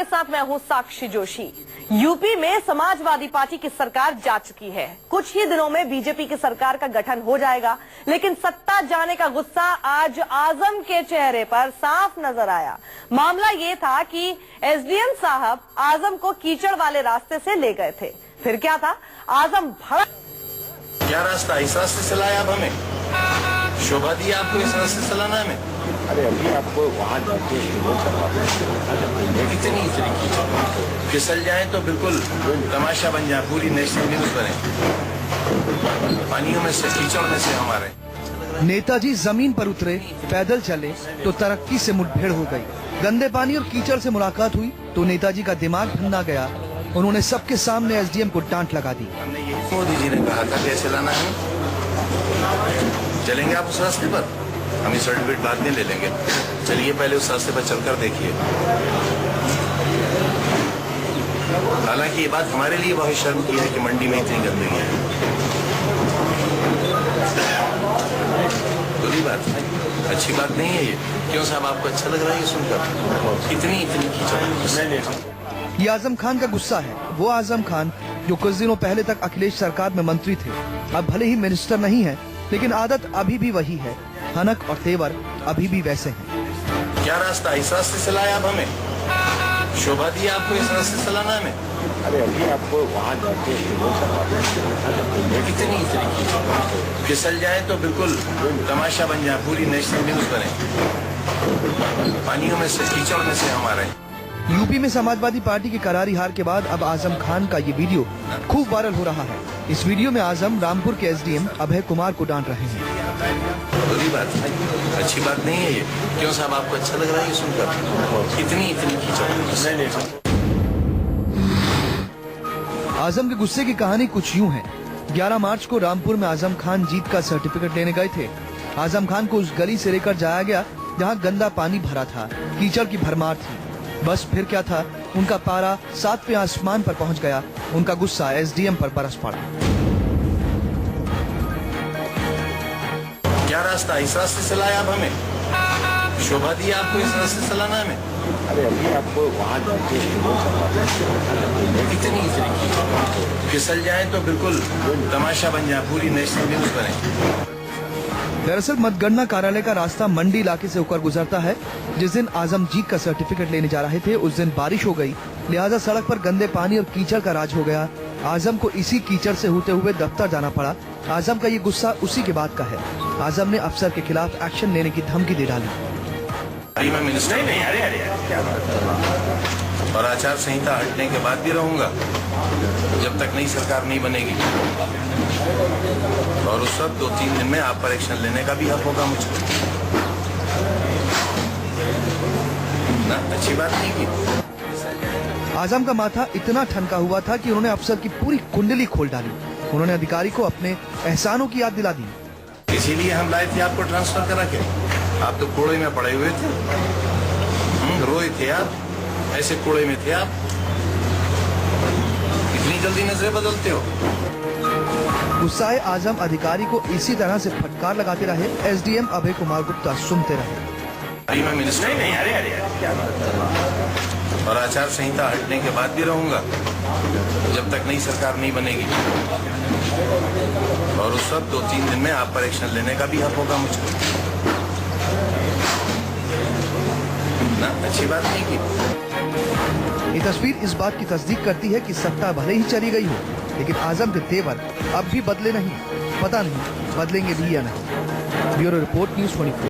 आपके साथ मैं हूं साक्षी जोशी। यूपी में समाजवादी पार्टी की सरकार जा चुकी है। कुछ ही दिनों में बीजेपी की सरकार का गठन हो जाएगा, लेकिन सत्ता जाने का गुस्सा आज आजम के चेहरे पर साफ नजर आया। मामला ये था कि एसडीएम साहब आजम को कीचड़ वाले रास्ते से ले गए थे। फिर क्या था, आजम भड़क। क्या रास्ता, इस रास्ते से लाया आप हमें? शोभा दी आपको इस रास्ते से लाना हमें? अरे अभी आपको वहाँ जाके इतनी कीचड़ फिसल जाए तो बिल्कुल तमाशा बन जाए, पूरी नेशनल न्यूज बने। पानियों में से, कीचड़ में से हमारे नेताजी जमीन पर उतरे, पैदल चले तो तरक्की से मुठभेड़ हो गई। गंदे पानी और कीचड़ से मुलाकात हुई तो नेताजी का दिमाग भन्ना गया। उन्होंने सबके सामने एसडीएम को डांट लगा दी। मोदी जी ने कहा था कैसे लाना है, चलेंगे आप उस रास्ते पर? हम इस सर्टिफिकेट बाद में ले लेंगे, चलिए पहले उस रास्ते पर चलकर देखिए। हालांकि ये बात हमारे लिए बहुत शर्म की है कि मंडी में इतनी गंदगी है। बुरी बात है, अच्छी बात नहीं है ये। क्यों साहब, आपको अच्छा लग रहा है ये सुनकर? इतनी कीचड़। ये आजम खान का गुस्सा है। वो आजम खान जो कुछ दिनों पहले तक अखिलेश सरकार में मंत्री थे, अब भले ही मिनिस्टर नहीं है, लेकिन आदत अभी भी वही है। हनक और तेवर अभी भी वैसे हैं। क्या रास्ता, इस रास्ते से लाया आप हमें? शोभा दी आपको इस रास्ते से लाना हमें? अरे अभी आपको वहाँ जाके इतनी कीचड़ फिसल जाए तो बिल्कुल तमाशा बन जाए, पूरी नेशनल न्यूज बने। पानियों में से, कीचड़ में से हमारे। यूपी में समाजवादी पार्टी की करारी हार के बाद अब आजम खान का ये वीडियो खूब वायरल हो रहा है। इस वीडियो में आजम रामपुर के एसडीएम अभय कुमार को डांट रहे हैं। बुरी बात है, अच्छी बात नहीं है ये। क्यों साहब, आपको अच्छा लग रहा है ये सुनकर? इतनी कीचड़। आजम के गुस्से की कहानी कुछ यूं है। 11 मार्च को रामपुर में आजम खान जीत का सर्टिफिकेट लेने गए थे। आजम खान को उस गली से लेकर जाया गया जहां गंदा पानी भरा था, कीचड़ की भरमार थी। बस फिर क्या था, उनका पारा 7वें आसमान पर पहुंच गया। उनका गुस्सा एसडीएम पर बरस पड़ा। क्या रास्ता, इस रास्ते से लाया आप हमें? शोभा दी आपको इस रास्ते से लाना हमें? अरे अभी आपको वहाँ जाके इतनी कीचड़ फिसल जाए तो बिल्कुल तमाशा बन जाए, पूरी नेशनल न्यूज बने। दरअसल मतगणना कार्यालय का रास्ता मंडी इलाके से होकर गुजरता है। जिस दिन आजम जीत का सर्टिफिकेट लेने जा रहे थे, उस दिन बारिश हो गई, लिहाजा सड़क पर गंदे पानी और कीचड़ का राज हो गया। आजम को इसी कीचड़ से होते हुए दफ्तर जाना पड़ा। आजम का ये गुस्सा उसी के बाद का है। आजम ने अफसर के खिलाफ एक्शन लेने की धमकी दे डाली। मैं मिनिस्टर नहीं, और आचार संहिता हटने के बाद भी रहूंगा जब तक नई सरकार नहीं बनेगी। और उस वक्त 2-3 दिन में आप पर एक्शन लेने का भी हक होगा मुझे ना। अच्छी बात नहीं की। आजम का माथा इतना ठनका हुआ था कि उन्होंने अफसर की पूरी कुंडली खोल डाली। उन्होंने अधिकारी को अपने एहसानों की याद दिला दी। इसीलिए हम लाए थे आपको ट्रांसफर करा के। आप तो कोड़े में पड़े हुए थे, रोए थे आप, ऐसे कोड़े में थे आप। इतनी जल्दी नजरें बदलते हो? गुस्साए आजम अधिकारी को इसी तरह से फटकार लगाते रहे। एसडीएम अभय कुमार गुप्ता सुनते रहे। मैं मिनिस्टर नहीं, और आचार संहिता हटने के बाद भी रहूंगा जब तक नई सरकार नहीं बनेगी। और उस वक्त 2-3 दिन में आप पर एक्शन लेने का भी हक होगा मुझे ना। अच्छी बात नहीं की। ये तस्वीर इस बात की तस्दीक करती है कि सत्ता भले ही चली गई हो, लेकिन आजम के तेवर अब भी बदले नहीं। पता नहीं बदलेंगे भी या नहीं। Bureau report, news 24।